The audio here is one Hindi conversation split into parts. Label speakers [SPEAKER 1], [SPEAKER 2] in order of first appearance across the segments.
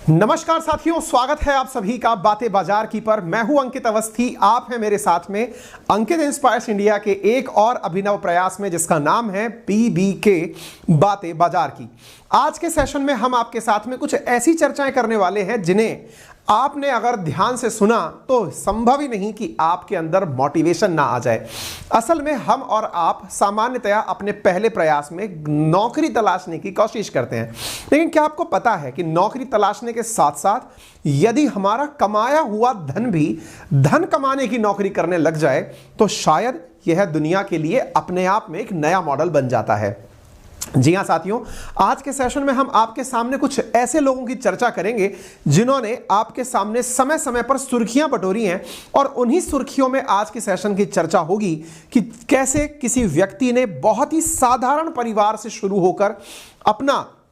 [SPEAKER 1] नमस्कार साथियों, स्वागत है आप सभी का बातें बाजार की पर। मैं हूं अंकित अवस्थी, आप हैं मेरे साथ में अंकित इंस्पायर्स इंडिया के एक और अभिनव प्रयास में जिसका नाम है PBK बातें बाजार की। आज के सेशन में हम आपके साथ में कुछ ऐसी चर्चाएं करने वाले हैं जिन्हें आपने अगर ध्यान से सुना तो संभव ही नहीं कि आपके अंदर मोटिवेशन ना आ जाए। असल में हम और आप सामान्यतया अपने पहले प्रयास में नौकरी तलाशने की कोशिश करते हैं, लेकिन क्या आपको पता है कि नौकरी तलाशने के साथ साथ यदि हमारा कमाया हुआ धन भी धन कमाने की नौकरी करने लग जाए तो शायद यह दुनिया के लिए अपने आप में एक नया मॉडल बन जाता है। जी हां साथियों, आज के सेशन में हम आपके सामने कुछ ऐसे लोगों की चर्चा करेंगे जिन्होंने आपके सामने समय समय पर सुर्खियां बटोरी हैं, और उन्हीं सुर्खियों में आज के सेशन की चर्चा होगी कि कैसे किसी व्यक्ति ने बहुत ही साधारण परिवार से शुरू होकर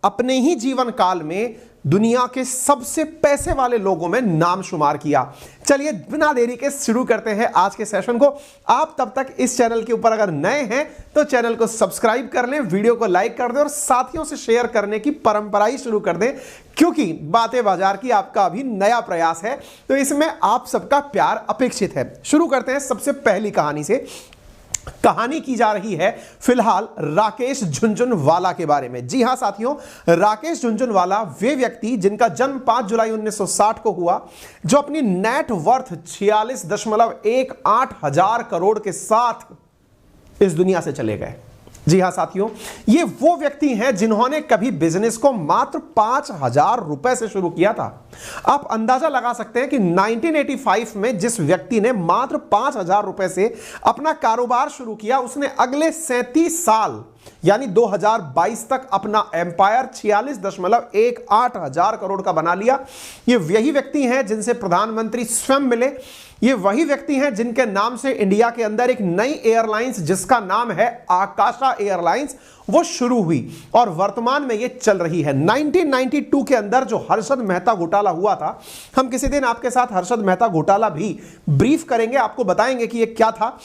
[SPEAKER 1] अपने ही जीवन काल में दुनिया के सबसे पैसे वाले लोगों में नाम शुमार किया। चलिए बिना देरी के शुरू करते हैं आज के सेशन को। आप तब तक इस चैनल के ऊपर अगर नए हैं तो चैनल को सब्सक्राइब कर लें, वीडियो को लाइक कर दें और साथियों से शेयर करने की परंपरा ही शुरू कर दें, क्योंकि बातें बाजार की आपका अभी नया प्रयास है तो इसमें आप सबका प्यार अपेक्षित है। शुरू करते हैं सबसे पहली कहानी से। कहानी की जा रही है फिलहाल राकेश झुनझुनवाला के बारे में। जी हां साथियों, राकेश झुनझुनवाला वे व्यक्ति जिनका जन्म 5 जुलाई 1960 को हुआ, जो अपनी नेट वर्थ 46.18 हजार करोड़ के साथ इस दुनिया से चले गए। जी हां साथियों, ये वो व्यक्ति हैं जिन्होंने कभी बिजनेस को मात्र 5,000 रुपए से शुरू किया था। आप अंदाजा लगा सकते हैं कि 1985 में जिस व्यक्ति ने मात्र 5,000 रुपए से अपना कारोबार शुरू किया, उसने अगले 37 साल यानी 2022 तक अपना एम्पायर 46.18 हजार करोड़ का बना लिया। ये वही व्यक्ति हैं जिनसे प्रधानमंत्री स्वयं मिले। ये वही व्यक्ति हैं जिनके नाम से इंडिया के अंदर एक नई एयरलाइंस जिसका नाम है आकाशा एयरलाइंस वो शुरू हुई और वर्तमान में ये चल रही है। 1992 के अंदर जो हर्षद मेहता घोटाला हुआ था, हम किसी दिन आपके साथ हर्षद मेहता घोटाला भी ब्रीफ करेंगे, आपको बताएंगे कि ये क्या था।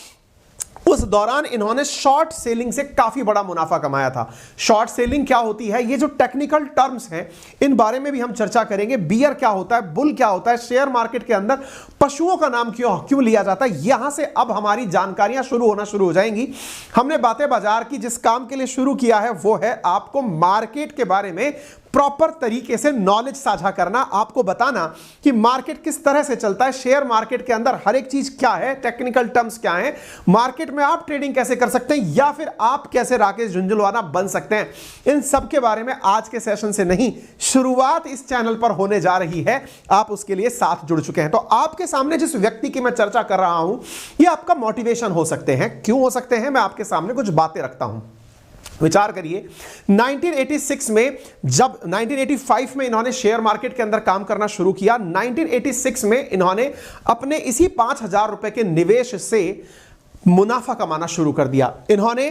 [SPEAKER 1] उस दौरान इन्होंने शॉर्ट सेलिंग से काफी बड़ा मुनाफा कमाया था। शॉर्ट सेलिंग क्या होती है, ये जो टेक्निकल टर्म्स हैं इन बारे में भी हम चर्चा करेंगे। बियर क्या होता है, बुल क्या होता है, शेयर मार्केट के अंदर पशुओं का नाम क्यों लिया जाता है, यहां से अब हमारी जानकारियां शुरू हो जाएंगी। हमने बातें बाजार की जिस काम के लिए शुरू किया है वो है आपको मार्केट के बारे में प्रॉपर तरीके से नॉलेज साझा करना, आपको बताना कि मार्केट किस तरह से चलता है, शेयर मार्केट के अंदर हर एक चीज क्या है, टेक्निकल टर्म्स क्या है, मार्केट में आप ट्रेडिंग कैसे कर सकते हैं या फिर आप कैसे राकेश झुनझुनवाला बन सकते हैं। इन सब के बारे में आज के सेशन से नहीं, शुरुआत इस चैनल पर होने जा रही है। आप उसके लिए साथ जुड़ चुके हैं। तो आपके सामने जिस व्यक्ति की मैं चर्चा कर रहा हूं, यह आपका मोटिवेशन हो सकते हैं। क्यों हो सकते हैं, मैं आपके सामने कुछ बातें रखता हूं। विचार करिए, 1986 में जब 1985 में इन्होंने शेयर मार्केट के अंदर काम करना शुरू किया, 1986 में इन्होंने अपने इसी 5,000 रुपए के निवेश से मुनाफा कमाना शुरू कर दिया। इन्होंने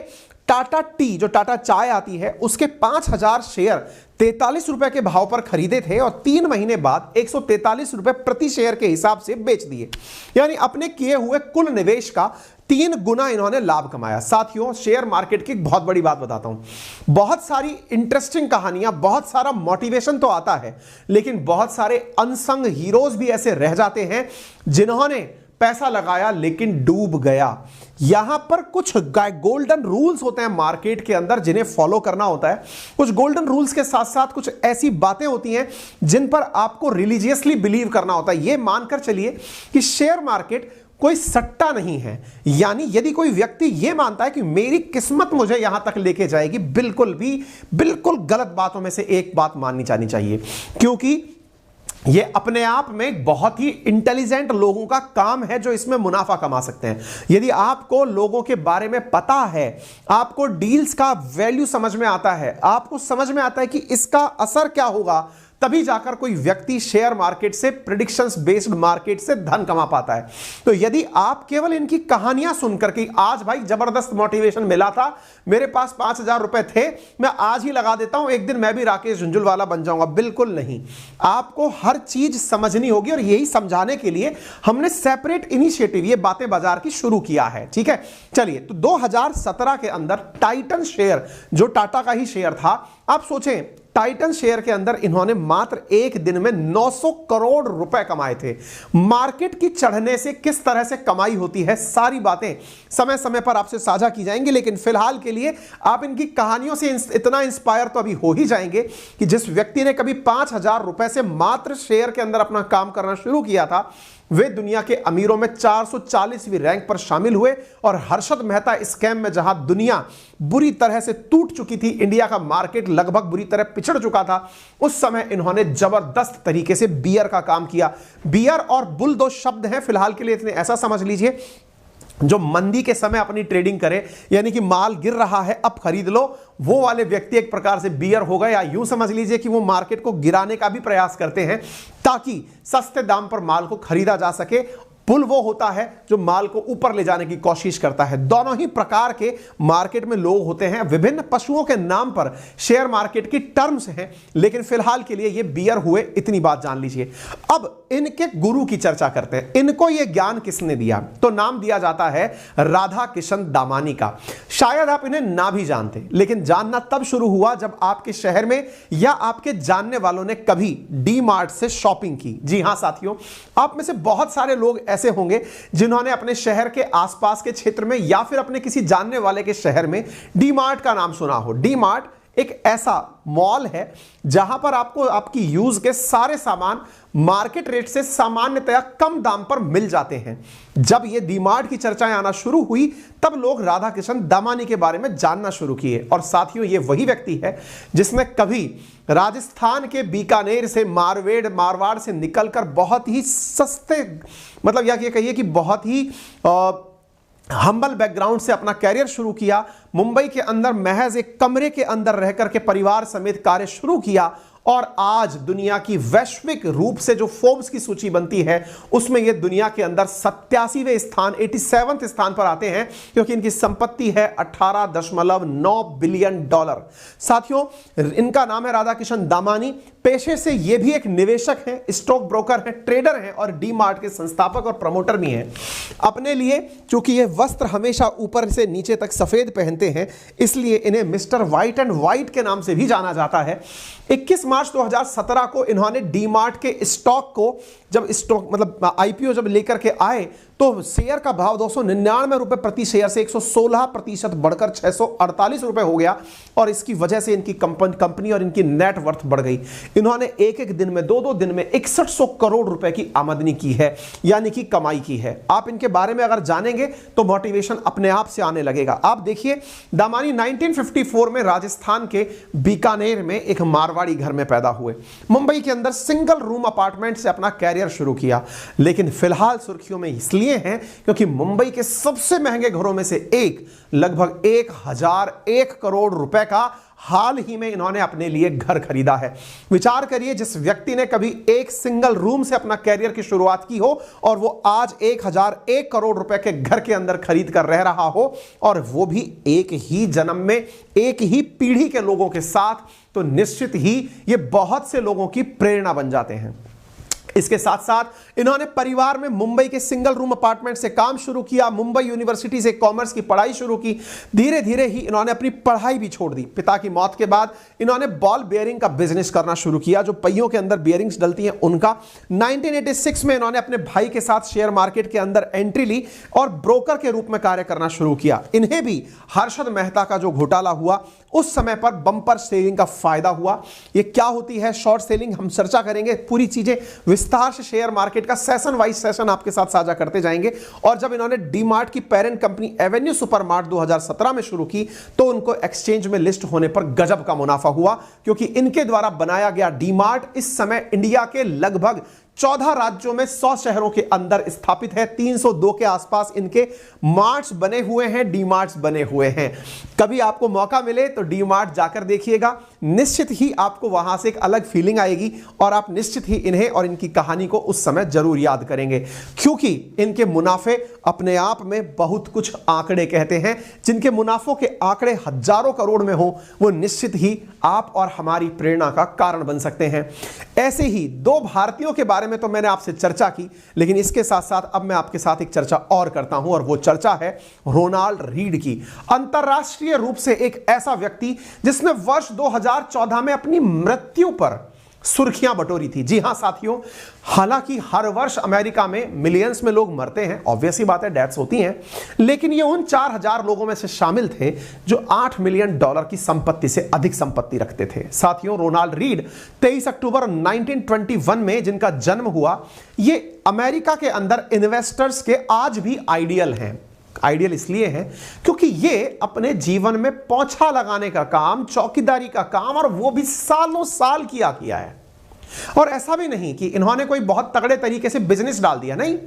[SPEAKER 1] टाटा टी, जो टाटा चाय आती है, उसके 5,000 शेयर 43 रुपए के भाव पर खरीदे थे और 3 महीने बाद 143 रुपए प्रति शेयर के हिसाब से बेच दिए। यानी अपने किए हुए कुल निवेश का 3 गुना इन्होंने लाभ कमाया। साथियों, शेयर मार्केट की बहुत बड़ी बात बताता हूं। बहुत सारी इंटरेस्टिंग कहानियां, बहुत सारा मोटिवेशन तो आता है, लेकिन बहुत सारे अनसंग हीरोज भी ऐसे रह जाते हैं जिन्होंने पैसा लगाया लेकिन डूब गया। यहां पर कुछ गोल्डन रूल्स होते हैं मार्केट के अंदर जिन्हें फॉलो करना होता है। कुछ गोल्डन रूल्स के साथ साथ कुछ ऐसी बातें होती हैं जिन पर आपको रिलीजियसली बिलीव करना होता है। यह मानकर चलिए कि शेयर मार्केट कोई सट्टा नहीं है। यानी यदि कोई व्यक्ति यह मानता है कि मेरी किस्मत मुझे यहां तक लेके जाएगी, बिल्कुल गलत बातों में से एक बात माननी जानी चाहिए, क्योंकि ये अपने आप में बहुत ही इंटेलिजेंट लोगों का काम है जो इसमें मुनाफा कमा सकते हैं। यदि आपको लोगों के बारे में पता है, आपको डील्स का वैल्यू समझ में आता है, आपको समझ में आता है कि इसका असर क्या होगा, तभी जाकर कोई व्यक्ति शेयर मार्केट से, प्रेडिक्शंस बेस्ड मार्केट से धन कमा पाता है। तो यदि आप केवल इनकी कहानियां सुनकर कि आज भाई जबरदस्त मोटिवेशन मिला था, मेरे पास 5,000 रुपए थे, मैं आज ही लगा देता हूं, एक दिन मैं भी राकेश झुनझुनवाला बन जाऊंगा, बिल्कुल नहीं। आपको हर चीज समझनी होगी और यही समझाने के लिए हमने सेपरेट इनिशिएटिव, ये बातें बाजार की शुरू किया है। ठीक है, चलिए। तो 2017 के अंदर टाइटन शेयर, जो टाटा का ही शेयर था, आप सोचें टाइटन शेयर के अंदर इन्होंने मात्र एक दिन में 900 करोड़ रुपए कमाए थे। मार्केट की चढ़ने से किस तरह से कमाई होती है, सारी बातें समय समय पर आपसे साझा की जाएंगी, लेकिन फिलहाल के लिए आप इनकी कहानियों से इतना इंस्पायर तो अभी हो ही जाएंगे कि जिस व्यक्ति ने कभी 5,000 रुपए से मात्र शेयर के अंदर अपना काम करना शुरू किया था, वे दुनिया के अमीरों में 440वीं रैंक पर शामिल हुए। और हर्षद मेहता स्कैम में जहां दुनिया बुरी तरह से टूट चुकी थी, इंडिया का मार्केट लगभग बुरी तरह पिछड़ चुका था, उस समय इन्होंने जबरदस्त तरीके से बियर का काम किया। बियर और बुल दो शब्द हैं, फिलहाल के लिए इतने ऐसा समझ लीजिए, जो मंदी के समय अपनी ट्रेडिंग करे, यानी कि माल गिर रहा है अब खरीद लो, वो वाले व्यक्ति एक प्रकार से बियर हो गए। या यूं समझ लीजिए कि वो मार्केट को गिराने का भी प्रयास करते हैं ताकि सस्ते दाम पर माल को खरीदा जा सके। पुल वो होता है जो माल को ऊपर ले जाने की कोशिश करता है। दोनों ही प्रकार के मार्केट में लोग होते हैं, विभिन्न पशुओं के नाम पर शेयर मार्केट की टर्म्स हैं, लेकिन फिलहाल के लिए ये बियर हुए, इतनी बात जान लीजिए। अब इनके गुरु की चर्चा करते हैं। इनको ये ज्ञान किसने दिया, तो नाम दिया जाता है राधा किशन दामानी का। शायद आप इन्हें ना भी जानते, लेकिन जानना तब शुरू हुआ जब आपके शहर में या आपके जानने वालों ने कभी डी मार्ट से शॉपिंग की। जी हां साथियों, आप में से बहुत सारे लोग ऐसे होंगे जिन्होंने अपने शहर के आसपास के क्षेत्र में या फिर अपने किसी जानने वाले के शहर में डी मार्ट का नाम सुना हो। डी मार्ट एक ऐसा मॉल है जहां पर आपको आपकी यूज के सारे सामान मार्केट रेट से सामान्यतया कम दाम पर मिल जाते हैं। जब ये डी मार्ट की चर्चाएं आना शुरू हुई, तब लोग राधा किशन दामानी के बारे में जानना शुरू किए। और साथियों, ये वही व्यक्ति है जिसने कभी राजस्थान के बीकानेर से मारवाड़ से निकलकर बहुत ही सस्ते, मतलब या कहिए कि बहुत ही हम्बल बैकग्राउंड से अपना कैरियर शुरू किया। मुंबई के अंदर महज एक कमरे के अंदर रहकर के परिवार समेत कार्य शुरू किया, और आज दुनिया की वैश्विक रूप से जो फोर्ब्स की सूची बनती है, उसमें ये दुनिया के अंदर 87वें स्थान, 87वें स्थान पर आते हैं, क्योंकि इनकी संपत्ति है $18.9 बिलियन। साथियों, इनका नाम है राधा किशन दामानी। पेशे से ये भी एक निवेशक हैं, स्टॉक ब्रोकर हैं, ट्रेडर हैं और डी मार्ट के संस्थापक और प्रमोटर भी हैं। अपने लिए चूंकि ये वस्त्र हमेशा ऊपर से नीचे तक सफेद पहनते हैं, इसलिए इन्हें मिस्टर व्हाइट एंड व्हाइट के नाम से भी जाना जाता है। 21 मार्च 2017 को इन्होंने डी मार्ट के स्टॉक को, जब स्टॉक मतलब आईपीओ जब लेकर के आए, तो शेयर का भाव 299 रुपए प्रति शेयर से 116% बढ़कर 648 रुपए हो गया। और इसकी वजह से इनकी कंपनी और इनकी नेट वर्थ बढ़ गई। इन्होंने एक एक दिन में, दो दिन में 6100 करोड़ रुपए की आमदनी की है, यानी कि कमाई की है। आप इनके बारे में अगर जानेंगे तो मोटिवेशन अपने आप से आने लगेगा। आप देखिए, दामानी 1954 में राजस्थान के बीकानेर में एक मारवाड़ी घर में पैदा हुए। मुंबई के अंदर सिंगल रूम अपार्टमेंट से अपना कैरियर शुरू किया, लेकिन फिलहाल सुर्खियों में इसलिए हैं क्योंकि मुंबई के सबसे महंगे घरों में से एक, लगभग 1001 करोड़ रुपए का हाल ही में इन्होंने अपने लिए घर खरीदा है। विचार करिए, जिस व्यक्ति ने कभी एक सिंगल रूम से अपना कैरियर की शुरुआत की हो और वो आज 1001 करोड़ रुपए के घर के अंदर खरीद कर रह रहा हो, और वो भी एक ही जन्म में एक ही पीढ़ी के लोगों के साथ, तो निश्चित ही ये बहुत से लोगों की प्रेरणा बन जाते हैं। इसके साथ साथ इन्होंने परिवार में मुंबई के सिंगल रूम अपार्टमेंट से काम शुरू किया, मुंबई यूनिवर्सिटी से कॉमर्स की पढ़ाई शुरू की। धीरे धीरे ही इन्होंने अपनी पढ़ाई भी छोड़ दी। पिता की मौत के बाद इन्होंने बॉल बेयरिंग का बिजनेस करना शुरू किया, जो पहियों के अंदर बेयरिंग्स डलती हैं उनका। 1986 में इन्होंने अपने भाई के साथ शेयर मार्केट के अंदर एंट्री ली और ब्रोकर के रूप में कार्य करना शुरू किया। इन्हें भी हर्षद मेहता का जो घोटाला हुआ, उस समय पर बंपर सेलिंग का फायदा हुआ। ये क्या होती है शॉर्ट सेलिंग, हम चर्चा करेंगे, पूरी चीजें विस्तार से शेयर मार्केट का सेशन वाइज सेशन आपके साथ साझा करते जाएंगे। और जब इन्होंने डी मार्ट की पेरेंट कंपनी एवेन्यू सुपरमार्ट 2017 में शुरू की, तो उनको एक्सचेंज में लिस्ट होने पर गजब का मुनाफा हुआ, क्योंकि इनके द्वारा बनाया गया डी मार्ट इस समय इंडिया के लगभग 14 राज्यों में 100 शहरों के अंदर स्थापित है। 302 के आसपास इनके मार्ट्स बने हुए हैं, डी मार्ट्स बने हुए हैं। कभी आपको मौका मिले तो डी मार्ट जाकर देखिएगा, निश्चित ही आपको वहां से एक अलग फीलिंग आएगी और आप निश्चित ही इन्हें और इनकी कहानी को उस समय जरूर याद करेंगे, क्योंकि इनके मुनाफे अपने आप में बहुत कुछ आंकड़े कहते हैं। जिनके मुनाफों के आंकड़े हजारों करोड़ में हो, वो निश्चित ही आप और हमारी प्रेरणा का कारण बन सकते हैं। ऐसे ही दो भारतीयों के बारे बारे में तो मैंने आपसे चर्चा की, लेकिन इसके साथ साथ अब मैं आपके साथ एक चर्चा और करता हूं, और वो चर्चा है रोनाल्ड रीड की। अंतरराष्ट्रीय रूप से एक ऐसा व्यक्ति जिसने वर्ष 2014 में अपनी मृत्यु पर सुर्खियां बटोरी थी। जी हां साथियों, हालांकि हर वर्ष अमेरिका में मिलियंस में लोग मरते हैं, ऑब्वियस ही बात है, डेथ्स होती हैं, लेकिन ये उन 4000 लोगों में से शामिल थे जो $8 मिलियन की संपत्ति से अधिक संपत्ति रखते थे। साथियों, रोनाल्ड रीड 23 अक्टूबर 1921 में जिनका जन्म हुआ, ये अमेरिका के अंदर इन्वेस्टर्स के आज भी आइडियल हैं। आइडियल इसलिए है क्योंकि ये अपने जीवन में पोंछा लगाने का काम, चौकीदारी का काम, और वो भी सालों साल किया है। और ऐसा भी नहीं कि इन्होंने कोई बहुत तगड़े तरीके से बिजनेस डाल दिया, नहीं,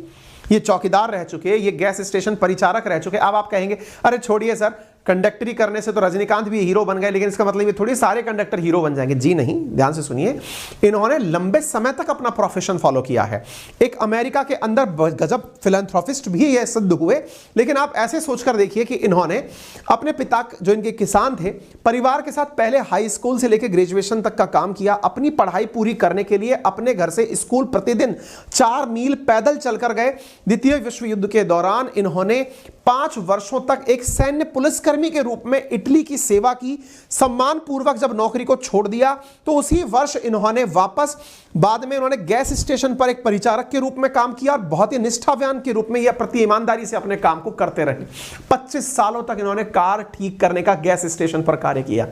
[SPEAKER 1] ये चौकीदार रह चुके, ये गैस स्टेशन परिचारक रह चुके। अब आप कहेंगे अरे छोड़िए सर, कंडक्टरी करने से तो रजनीकांत भी हीरो बन गए, लेकिन इसका मतलब ये थोड़ी सारे कंडक्टर हीरो बन जाएंगे। जी नहीं, ध्यान से सुनिए, इन्होंने लंबे समय तक अपना प्रोफेशन फॉलो किया है। एक अमेरिका के अंदर गजब फिलैंथ्रोपिस्ट भी ये सिद्ध हुए। लेकिन आप ऐसे सोचकर देखिए कि इन्होंने अपने पिता, जो इनके किसान थे, परिवार के साथ पहले हाई स्कूल से लेकर ग्रेजुएशन तक का काम किया। अपनी पढ़ाई पूरी करने के लिए अपने घर से स्कूल प्रतिदिन 4 मील पैदल चलकर गए। द्वितीय विश्व युद्ध के दौरान इन्होंने 5 वर्षों तक एक सैन्य पुलिसकर्मी के रूप में इटली की सेवा की। सम्मान पूर्वक जब नौकरी को छोड़ दिया तो उसी वर्ष इन्होंने वापस, बाद में इन्होंने गैस स्टेशन पर एक परिचारक के रूप में काम किया, और बहुत ही निष्ठावान के रूप में या प्रति ईमानदारी से अपने काम को करते रहे। 25 सालों तक इन्होंने कार ठीक करने का गैस स्टेशन पर कार्य किया।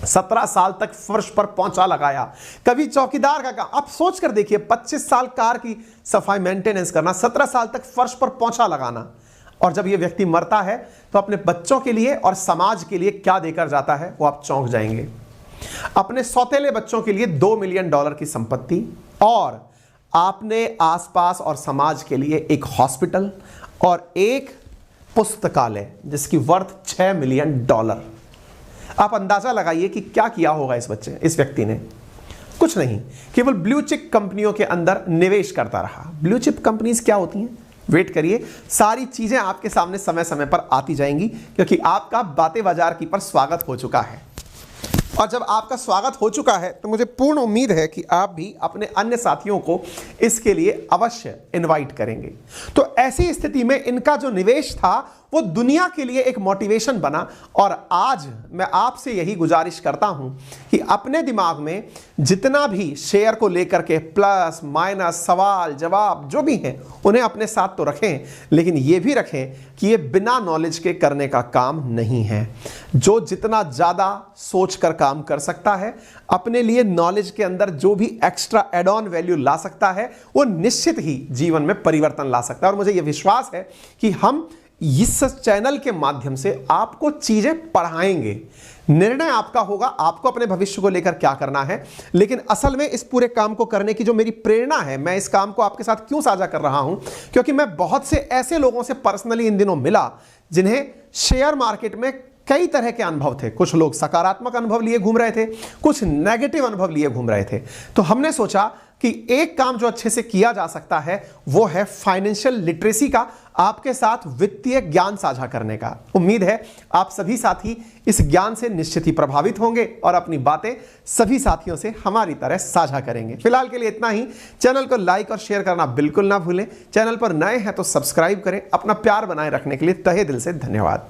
[SPEAKER 1] 17 साल तक फर्श पर पोंछा लगाया, कभी चौकीदार का काम। आप सोच कर देखिए, 25 साल कार की सफाई मेंटेनेंस करना, 17 साल तक फर्श पर पोंछा लगाना, और जब यह व्यक्ति मरता है तो अपने बच्चों के लिए और समाज के लिए क्या देकर जाता है, वो आप चौंक जाएंगे। अपने सौतेले बच्चों के लिए $2 मिलियन की संपत्ति, और आपने आसपास और समाज के लिए एक हॉस्पिटल और एक पुस्तकालय जिसकी वर्थ $6 मिलियन। आप अंदाजा लगाइए कि क्या किया होगा इस व्यक्ति ने। कुछ नहीं, केवल ब्लू चिप कंपनियों के अंदर निवेश करता रहा। ब्लू चिप कंपनीज क्या होती हैं? वेट करिए, सारी चीजें आपके सामने समय समय पर आती जाएंगी, क्योंकि आपका बातें बाजार की पर स्वागत हो चुका है। और जब आपका स्वागत हो चुका है तो मुझे पूर्ण उम्मीद है कि आप भी अपने अन्य साथियों को इसके लिए अवश्य इनवाइट करेंगे। तो ऐसी स्थिति में इनका जो निवेश था वो दुनिया के लिए एक मोटिवेशन बना। और आज मैं आपसे यही गुजारिश करता हूं कि अपने दिमाग में जितना भी शेयर को लेकर के प्लस माइनस सवाल जवाब जो भी हैं उन्हें अपने साथ तो रखें, लेकिन ये भी रखें कि ये बिना नॉलेज के करने का काम नहीं है। जो जितना ज़्यादा सोच कर काम कर सकता है, अपने लिए नॉलेज के अंदर जो भी एक्स्ट्रा एड ऑन वैल्यू ला सकता है, वो निश्चित ही जीवन में परिवर्तन ला सकता है। और मुझे ये विश्वास है कि हम इस चैनल के माध्यम से आपको चीजें पढ़ाएंगे। निर्णय आपका होगा, आपको अपने भविष्य को लेकर क्या करना है, लेकिन असल में इस पूरे काम को करने की जो मेरी प्रेरणा है, मैं इस काम को आपके साथ क्यों साझा कर रहा हूं, क्योंकि मैं बहुत से ऐसे लोगों से पर्सनली इन दिनों मिला जिन्हें शेयर मार्केट में कई तरह के अनुभव थे। कुछ लोग सकारात्मक अनुभव लिए घूम रहे थे, कुछ नेगेटिव अनुभव लिए घूम रहे थे। तो हमने सोचा कि एक काम जो अच्छे से किया जा सकता है वो है फाइनेंशियल लिटरेसी का, आपके साथ वित्तीय ज्ञान साझा करने का। उम्मीद है आप सभी साथी इस ज्ञान से निश्चित ही प्रभावित होंगे और अपनी बातें सभी साथियों से हमारी तरह साझा करेंगे। फिलहाल के लिए इतना ही। चैनल को लाइक और शेयर करना बिल्कुल ना भूलें। चैनल पर नए हैं तो सब्सक्राइब करें। अपना प्यार बनाए रखने के लिए तहे दिल से धन्यवाद।